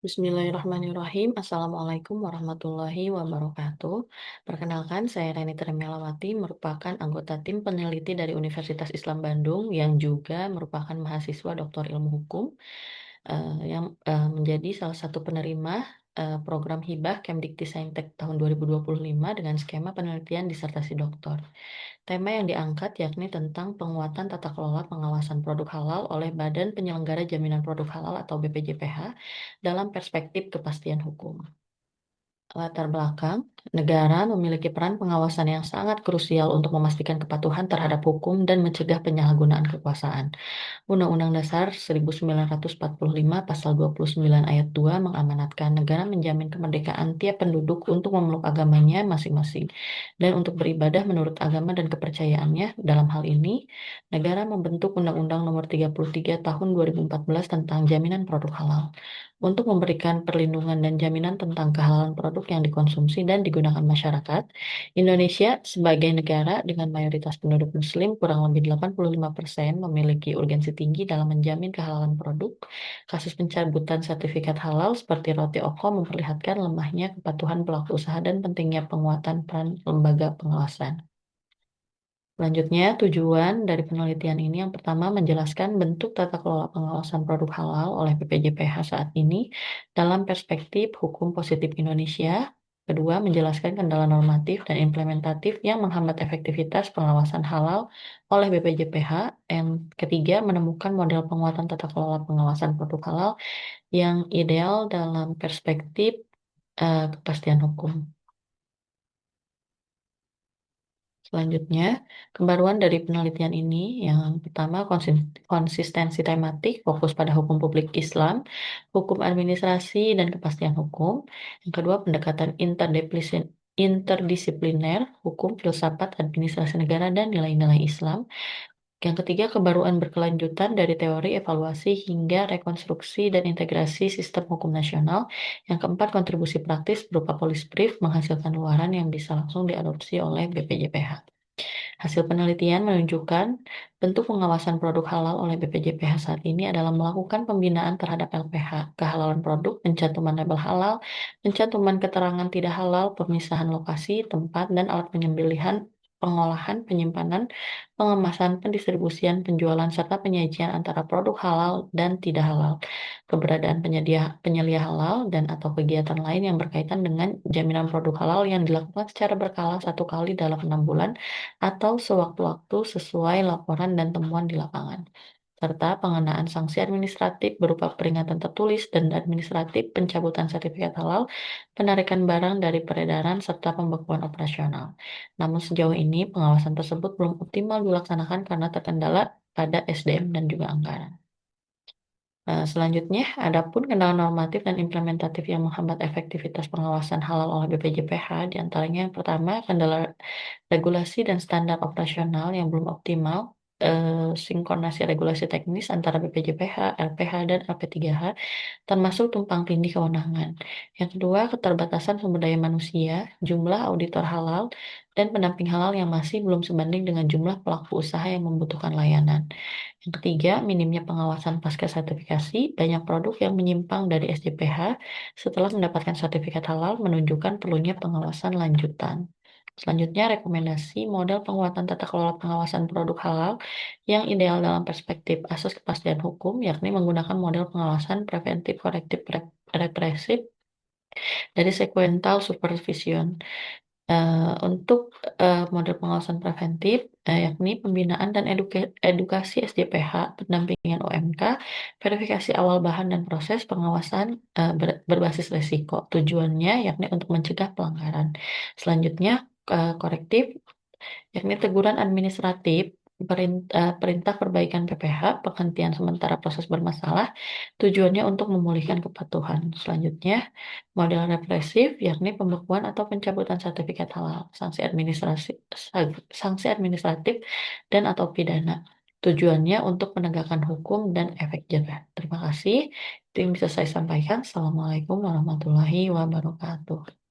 Bismillahirrahmanirrahim. Assalamualaikum warahmatullahi wabarakatuh. Perkenalkan, saya Reni Tremelawati, merupakan anggota tim peneliti dari Universitas Islam Bandung yang juga merupakan mahasiswa Doktor Ilmu Hukum yang menjadi salah satu penerima program hibah Kemdikti-Saintek tahun 2025 dengan skema penelitian disertasi doktor. Tema yang diangkat yakni tentang penguatan tata kelola pengawasan produk halal oleh Badan Penyelenggara Jaminan Produk Halal atau BPJPH dalam perspektif kepastian hukum. Latar belakang, negara memiliki peran pengawasan yang sangat krusial untuk memastikan kepatuhan terhadap hukum dan mencegah penyalahgunaan kekuasaan. Undang-Undang Dasar 1945 Pasal 29 Ayat 2 mengamanatkan negara menjamin kemerdekaan tiap penduduk untuk memeluk agamanya masing-masing dan untuk beribadah menurut agama dan kepercayaannya. Dalam hal ini, negara membentuk Undang-Undang Nomor 33 Tahun 2014 tentang Jaminan Produk Halal untuk memberikan perlindungan dan jaminan tentang kehalalan produk yang dikonsumsi dan digunakan masyarakat. Indonesia sebagai negara dengan mayoritas penduduk muslim kurang lebih 85% memiliki urgensi tinggi dalam menjamin kehalalan produk. Kasus pencabutan sertifikat halal seperti roti Oko memperlihatkan lemahnya kepatuhan pelaku usaha dan pentingnya penguatan peran lembaga pengawasan. Selanjutnya, tujuan dari penelitian ini yang pertama menjelaskan bentuk tata kelola pengawasan produk halal oleh BPJPH saat ini dalam perspektif hukum positif Indonesia. Kedua, menjelaskan kendala normatif dan implementatif yang menghambat efektivitas pengawasan halal oleh BPJPH. Yang ketiga, menemukan model penguatan tata kelola pengawasan produk halal yang ideal dalam perspektif kepastian hukum. Selanjutnya, kebaruan dari penelitian ini yang pertama konsistensi tematik, fokus pada hukum publik Islam, hukum administrasi, dan kepastian hukum. Yang kedua, pendekatan interdisipliner, hukum, filsafat, administrasi negara, dan nilai-nilai Islam. Yang ketiga, kebaruan berkelanjutan dari teori, evaluasi, hingga rekonstruksi dan integrasi sistem hukum nasional. Yang keempat, kontribusi praktis berupa polis brief menghasilkan luaran yang bisa langsung diadopsi oleh BPJPH. Hasil penelitian menunjukkan bentuk pengawasan produk halal oleh BPJPH saat ini adalah melakukan pembinaan terhadap LPH, kehalalan produk, pencantuman label halal, pencantuman keterangan tidak halal, pemisahan lokasi, tempat, dan alat penyembelihan, pengolahan, penyimpanan, pengemasan, pendistribusian, penjualan, serta penyajian antara produk halal dan tidak halal, keberadaan penyelia halal, dan atau kegiatan lain yang berkaitan dengan jaminan produk halal yang dilakukan secara berkala 1 kali dalam 6 bulan atau sewaktu-waktu sesuai laporan dan temuan di lapangan, serta pengenaan sanksi administratif berupa peringatan tertulis dan administratif, pencabutan sertifikat halal, penarikan barang dari peredaran, serta pembekuan operasional. Namun sejauh ini pengawasan tersebut belum optimal dilaksanakan karena terkendala pada SDM dan juga anggaran. Selanjutnya, adapun kendala normatif dan implementatif yang menghambat efektivitas pengawasan halal oleh BPJPH, diantaranya yang pertama, kendala regulasi dan standar operasional yang belum optimal, sinkronasi regulasi teknis antara BPJPH, LPH, dan LP3H, termasuk tumpang tindih kewenangan. Yang kedua, keterbatasan sumber daya manusia, jumlah auditor halal, dan pendamping halal yang masih belum sebanding dengan jumlah pelaku usaha yang membutuhkan layanan. Yang ketiga, minimnya pengawasan pasca sertifikasi, banyak produk yang menyimpang dari SJPH setelah mendapatkan sertifikat halal menunjukkan perlunya pengawasan lanjutan. Selanjutnya, rekomendasi model penguatan tata kelola pengawasan produk halal yang ideal dalam perspektif asas kepastian hukum, yakni menggunakan model pengawasan preventif, korektif, represif dari sequential supervision. Untuk model pengawasan preventif, yakni pembinaan dan edukasi SJPH, pendampingan OMK, verifikasi awal bahan dan proses pengawasan berbasis risiko. Tujuannya yakni untuk mencegah pelanggaran. Selanjutnya, korektif, yakni teguran administratif, perintah perbaikan PPH, penghentian sementara proses bermasalah, tujuannya untuk memulihkan kepatuhan. Selanjutnya, model represif, yakni pembekuan atau pencabutan sertifikat halal, sanksi administratif dan atau pidana. Tujuannya untuk menegakkan hukum dan efek jerah. Terima kasih. Itu yang bisa saya sampaikan. Assalamualaikum warahmatullahi wabarakatuh.